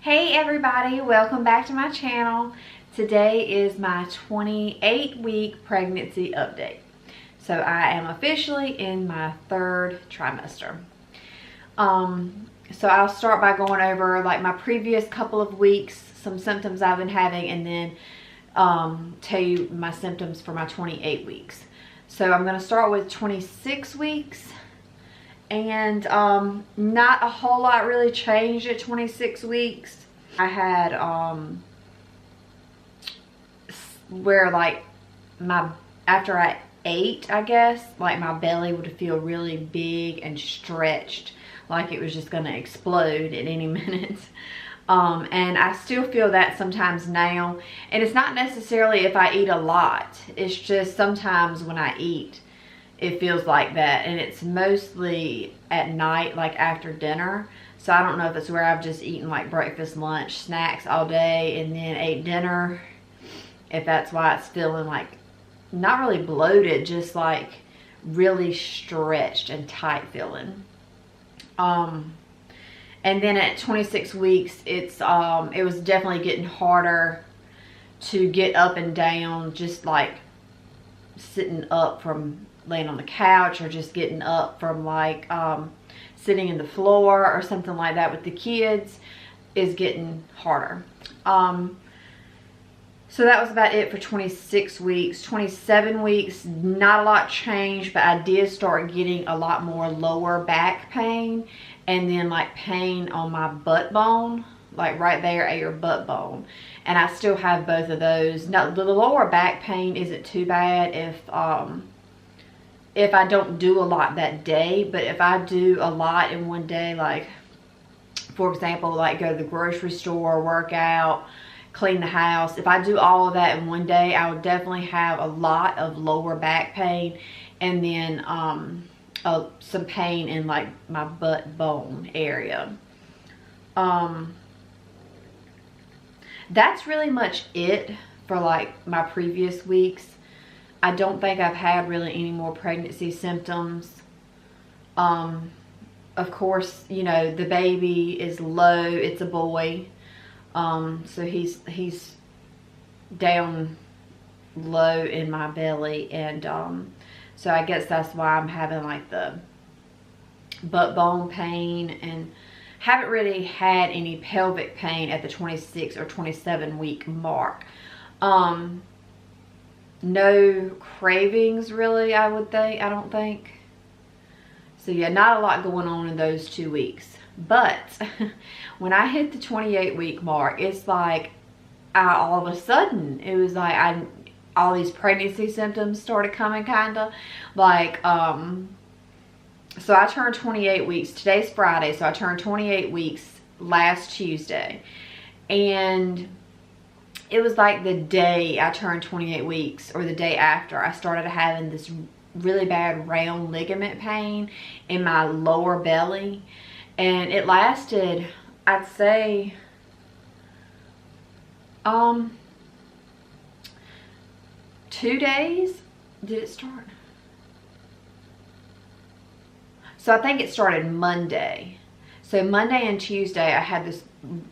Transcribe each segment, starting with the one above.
Hey everybody, welcome back to my channel. Today is my 28-week pregnancy update. So I am officially in my third trimester. So I'll start by going over like my previous couple of weeks, some symptoms I've been having, and then tell you my symptoms for my 28 weeks. So I'm going to start with 26 weeks. And not a whole lot really changed at 26 weeks. I had where like after I ate, I guess, like my belly would feel really big and stretched, like it was just gonna explode at any minute. And I still feel that sometimes now, and it's not necessarily if I eat a lot, it's just sometimes when I eat it feels like that, and it's mostly at night, like after dinner. So I don't know if it's where I've just eaten like breakfast, lunch, snacks all day and then ate dinner, if that's why it's feeling like not really bloated, just like really stretched and tight feeling. And then at 26 weeks it was definitely getting harder to get up and down, just like sitting up from laying on the couch, or just getting up from like sitting in the floor or something like that with the kids is getting harder. So that was about it for 26 weeks. 27 weeks, not a lot changed, but I did start getting a lot more lower back pain, and then like pain on my butt bone, like right there at your butt bone. And I still have both of those. Now the lower back pain isn't too bad if I don't do a lot that day, but if I do a lot in one day, like for example, like go to the grocery store, work out, clean the house, if I do all of that in one day, I would definitely have a lot of lower back pain, and then some pain in like my butt bone area. That's really much it for like my previous weeks. I don't think I've had really any more pregnancy symptoms. Of course, you know, the baby is low, it's a boy. So he's down low in my belly, and so I guess that's why I'm having like the butt bone pain, and haven't really had any pelvic pain at the 26 or 27 week mark. No cravings really, I don't think. So yeah, not a lot going on in those 2 weeks. But when I hit the 28 week mark, it's like all of a sudden it was like all these pregnancy symptoms started coming, kind of like so I turned 28 weeks. Today's Friday, so I turned 28 weeks last Tuesday, and it was like the day I turned 28 weeks, or the day after, I started having this really bad round ligament pain in my lower belly. And it lasted, I'd say, 2 days. Did it start? So I think it started Monday. So Monday and Tuesday I had this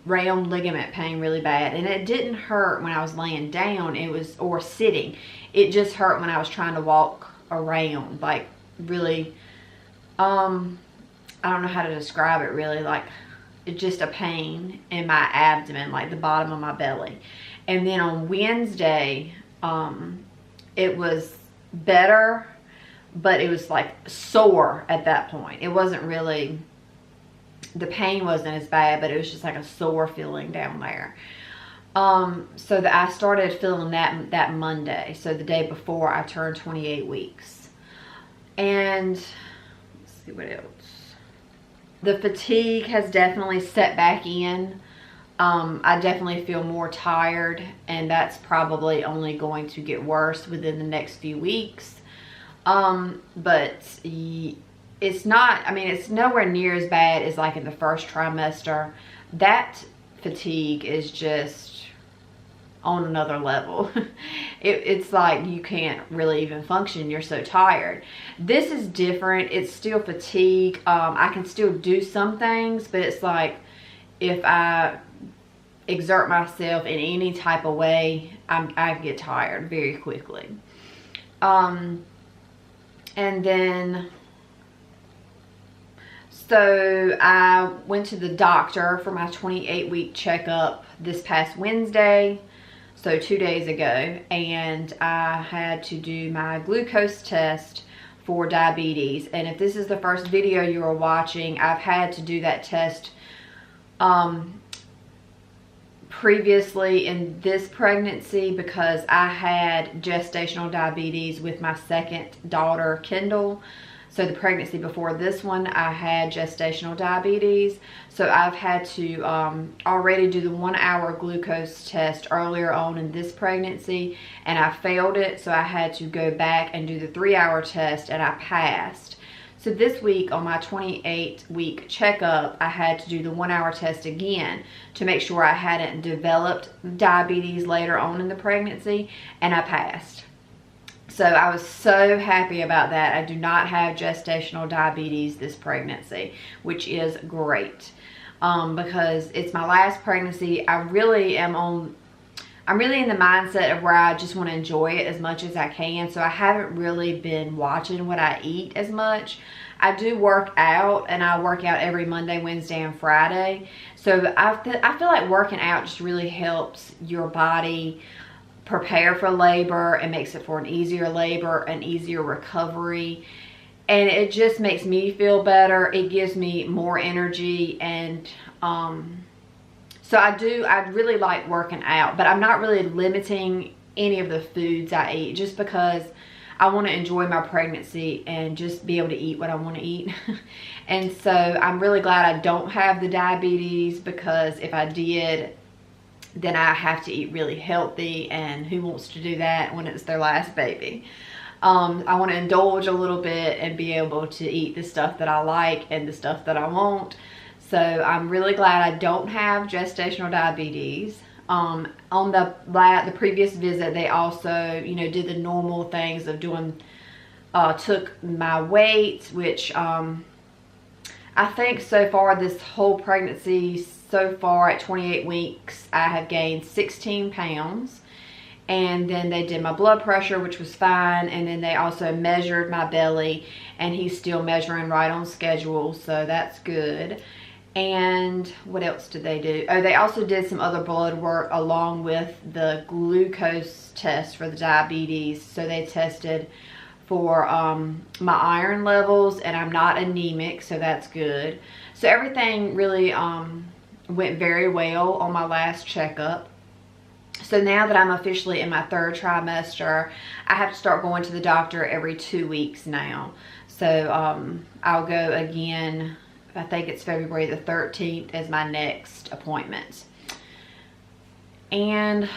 round ligament pain really bad, and it didn't hurt when I was laying down, or sitting. It just hurt when I was trying to walk around, like really, I don't know how to describe it really, like it's just a pain in my abdomen, like the bottom of my belly. And then on Wednesday, it was better, but it was like sore at that point. It wasn't really, the pain wasn't as bad, but it was just like a sore feeling down there. So that I started feeling that Monday, so the day before I turned 28 weeks. And let's see what else. The fatigue has definitely set back in. I definitely feel more tired, and that's probably only going to get worse within the next few weeks. But it's not, I mean, it's nowhere near as bad as like in the first trimester. That fatigue is just on another level. It's like you can't really even function, you're so tired. This is different. It's still fatigue. I can still do some things, but it's like if I exert myself in any type of way, I get tired very quickly. And then, so I went to the doctor for my 28-week checkup this past Wednesday, so 2 days ago, and I had to do my glucose test for diabetes. And if this is the first video you are watching, I've had to do that test previously in this pregnancy because I had gestational diabetes with my second daughter, Kendall. So the pregnancy before this one, I had gestational diabetes. So I've had to already do the 1 hour glucose test earlier on in this pregnancy, and I failed it. So I had to go back and do the 3 hour test, and I passed. So this week on my 28-week checkup, I had to do the 1 hour test again to make sure I hadn't developed diabetes later on in the pregnancy, and I passed. So I was so happy about that. I do not have gestational diabetes this pregnancy, which is great because it's my last pregnancy. I'm really in the mindset of where I just want to enjoy it as much as I can. So I haven't really been watching what I eat as much. I do work out, and I work out every Monday, Wednesday, and Friday. So I feel like working out just really helps your body prepare for labor and makes it for an easier labor, an easier recovery. And it just makes me feel better. It gives me more energy. And so I really like working out, but I'm not really limiting any of the foods I eat just because I want to enjoy my pregnancy and just be able to eat what I want to eat. And so I'm really glad I don't have the diabetes, because if I did, then I have to eat really healthy, and who wants to do that when it's their last baby? I want to indulge a little bit and be able to eat the stuff that I like and the stuff that I won't. So I'm really glad I don't have gestational diabetes. On the previous visit, they also, did the normal things of doing, took my weight, which I think so far this whole pregnancy, so far at 28 weeks, I have gained 16 pounds. And then they did my blood pressure, which was fine. And then they also measured my belly, and he's still measuring right on schedule. So that's good. And what else did they do? Oh, they also did some other blood work along with the glucose test for the diabetes. So they tested for my iron levels, and I'm not anemic, so that's good. So everything really went very well on my last checkup. So now that I'm officially in my 3rd trimester, I have to start going to the doctor every 2 weeks now. So I'll go again, I think it's February the 13th as my next appointment. And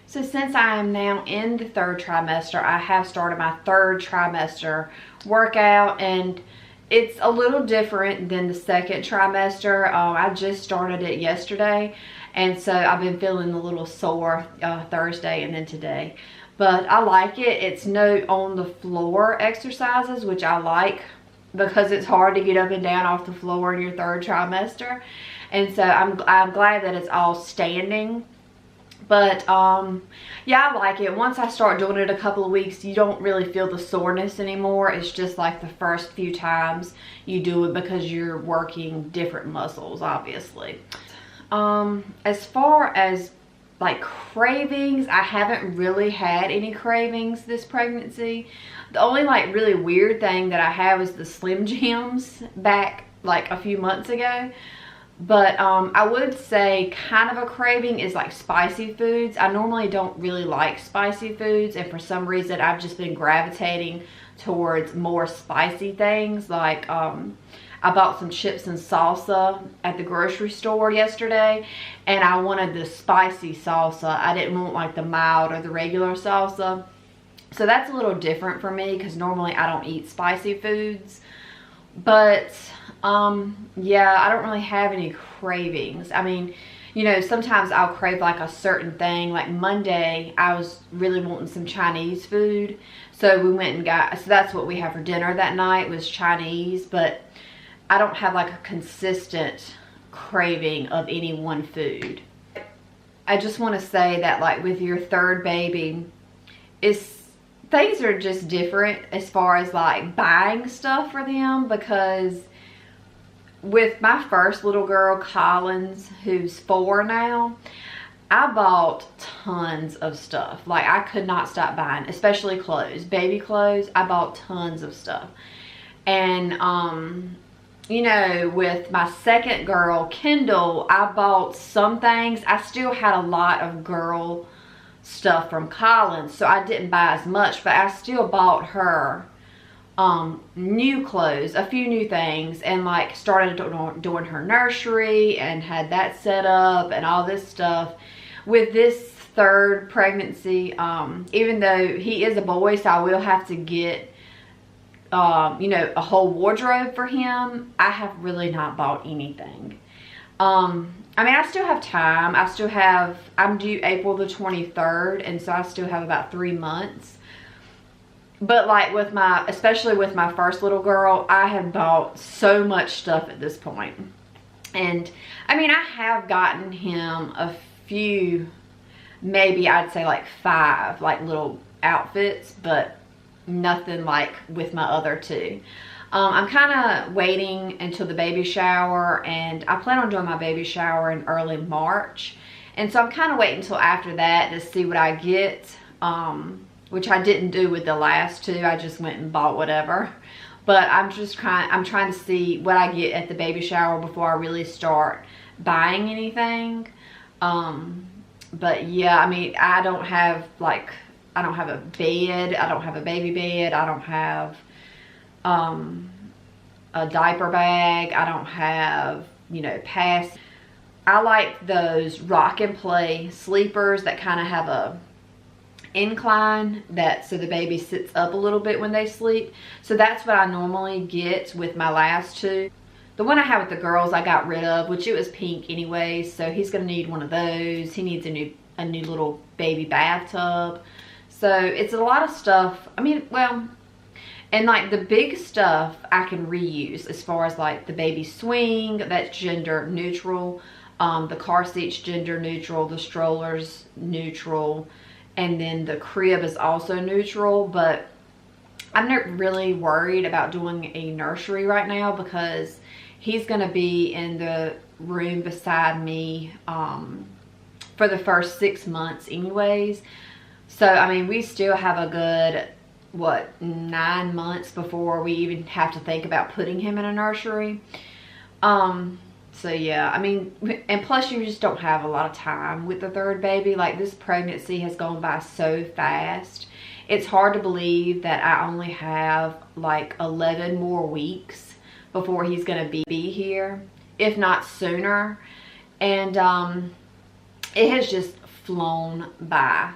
so since I am now in the 3rd trimester, I have started my 3rd trimester workout, and it's a little different than the 2nd trimester. I just started it yesterday, and so I've been feeling a little sore Thursday and then today. But I like it. It's no on the floor exercises, which I like because it's hard to get up and down off the floor in your 3rd trimester. And so I'm glad that it's all standing. But yeah, I like it. Once I start doing it a couple of weeks, you don't really feel the soreness anymore. It's just like the first few times you do it because you're working different muscles, obviously. As far as like cravings, I haven't really had any cravings this pregnancy. The only like really weird thing that I have is the Slim Jims back like a few months ago. But I would say kind of a craving is like spicy foods. I normally don't really like spicy foods, and for some reason I've just been gravitating towards more spicy things. Like I bought some chips and salsa at the grocery store yesterday, and I wanted the spicy salsa. I didn't want like the mild or the regular salsa. So that's a little different for me because normally I don't eat spicy foods. But yeah, I don't really have any cravings. I mean, sometimes I'll crave like a certain thing. Like Monday, I was really wanting some Chinese food. So we went and so that's what we had for dinner that night, was Chinese. But I don't have like a consistent craving of any one food. I just want to say that, like, with your third baby, things are just different as far as like buying stuff for them, because with my first little girl, Collins, who's 4 now, I bought tons of stuff. Like, I could not stop buying, especially clothes, baby clothes. I bought tons of stuff. And you know, with my second girl, Kendall, I bought some things. I still had a lot of girl stuff from Collins, so I didn't buy as much, but I still bought her new clothes, a few new things, and like started doing her nursery and had that set up and all this stuff. With this third pregnancy, even though he is a boy, so I will have to get you know, a whole wardrobe for him, I have really not bought anything. I mean, I still have time. I'm due April the 23rd, and so I still have about 3 months. But like with especially with my first little girl, I have bought so much stuff at this point. And I mean, I have gotten him a few, maybe I'd say like 5 like little outfits, but nothing like with my other 2. I'm kind of waiting until the baby shower, and I plan on doing my baby shower in early March. And so I'm kind of waiting until after that to see what I get, which I didn't do with the last 2. I just went and bought whatever. But I'm trying to see what I get at the baby shower before I really start buying anything. But yeah, I mean, I don't have a bed. I don't have a baby bed. I don't have a diaper bag. I don't have, you know, pads. I like those rock and play sleepers that kind of have a incline, so the baby sits up a little bit when they sleep. So that's what I normally get with my last 2. The one I have with the girls I got rid of, which it was pink anyway, so he's gonna need one of those. He needs a new little baby bathtub. So it's a lot of stuff. I mean, well, and like the big stuff I can reuse, as far as like the baby swing, that's gender neutral. The car seat's gender neutral, the stroller's neutral, and then the crib is also neutral. But I'm not really worried about doing a nursery right now, because he's gonna be in the room beside me for the first 6 months anyways. So, I mean, we still have a good, what, 9 months before we even have to think about putting him in a nursery. So yeah, I mean, and plus you just don't have a lot of time with the third baby. Like, this pregnancy has gone by so fast. It's hard to believe that I only have like 11 more weeks before he's gonna be here, if not sooner. And it has just flown by.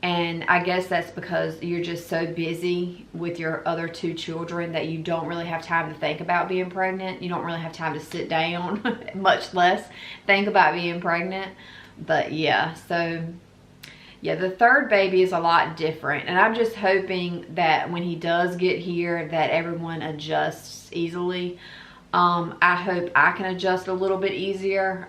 And I guess that's because you're just so busy with your other 2 children that you don't really have time to think about being pregnant. You don't really have time to sit down, much less think about being pregnant. But yeah, so yeah, the third baby is a lot different. And I'm just hoping that when he does get here that everyone adjusts easily. I hope I can adjust a little bit easier.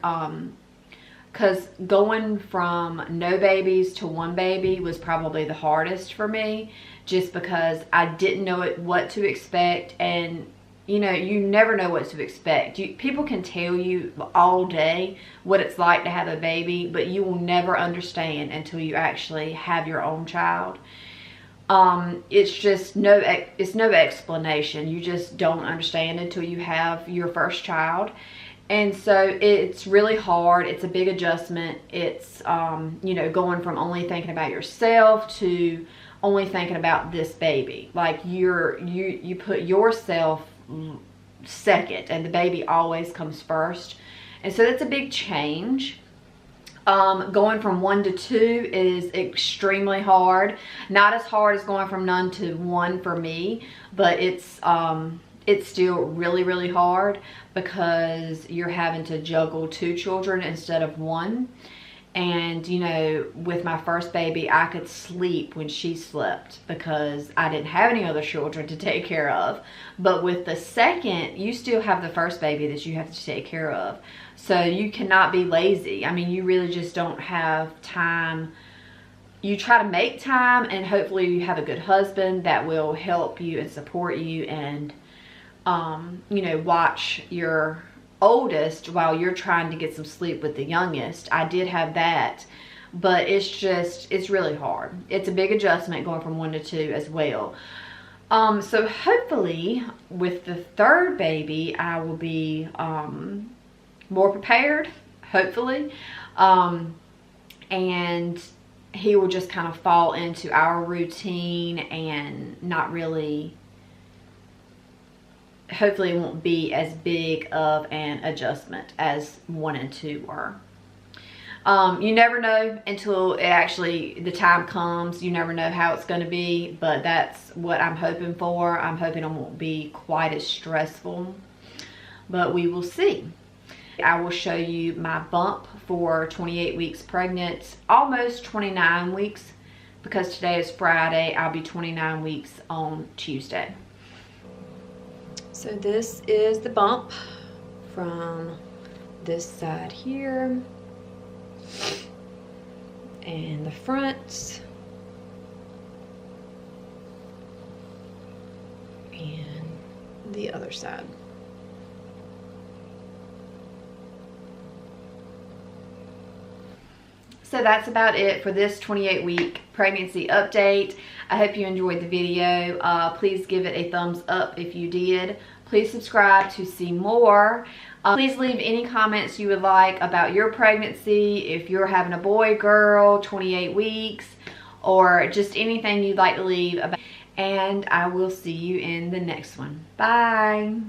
Because going from no babies to 1 baby was probably the hardest for me, just because I didn't know what to expect. And you know, you never know what to expect. People can tell you all day what it's like to have a baby, but you will never understand until you actually have your own child. It's just it's no explanation. You just don't understand until you have your first child. And so it's really hard. It's a big adjustment. It's, you know, going from only thinking about yourself to only thinking about this baby. Like, you put yourself second, and the baby always comes first. And so that's a big change. Going from 1 to 2 is extremely hard. Not as hard as going from none to 1 for me, but it's still really, really hard, because you're having to juggle 2 children instead of 1. And, you know, with my first baby, I could sleep when she slept because I didn't have any other children to take care of. But with the second, you still have the first baby that you have to take care of. So you cannot be lazy. I mean, you really just don't have time. You try to make time, and hopefully you have a good husband that will help you and support you and, you know, watch your oldest while you're trying to get some sleep with the youngest. I did have that, but it's really hard. It's a big adjustment going from 1 to 2 as well. So hopefully with the third baby, I will be more prepared, hopefully, and he will just kind of fall into our routine and not really, hopefully it won't be as big of an adjustment as 1 and 2 were. You never know until the time comes. You never know how it's going to be, but that's what I'm hoping for. I'm hoping it won't be quite as stressful, but we will see. I will show you my bump for 28 weeks pregnant, almost 29 weeks, because today is Friday. I'll be 29 weeks on Tuesday. So this is the bump from this side here and the front and the other side. So that's about it for this 28-week pregnancy update. I hope you enjoyed the video. Please give it a thumbs up if you did. Please subscribe to see more. Please leave any comments you would like about your pregnancy, if you're having a boy, girl, 28 weeks, or just anything you'd like to leave about. And I will see you in the next one. Bye.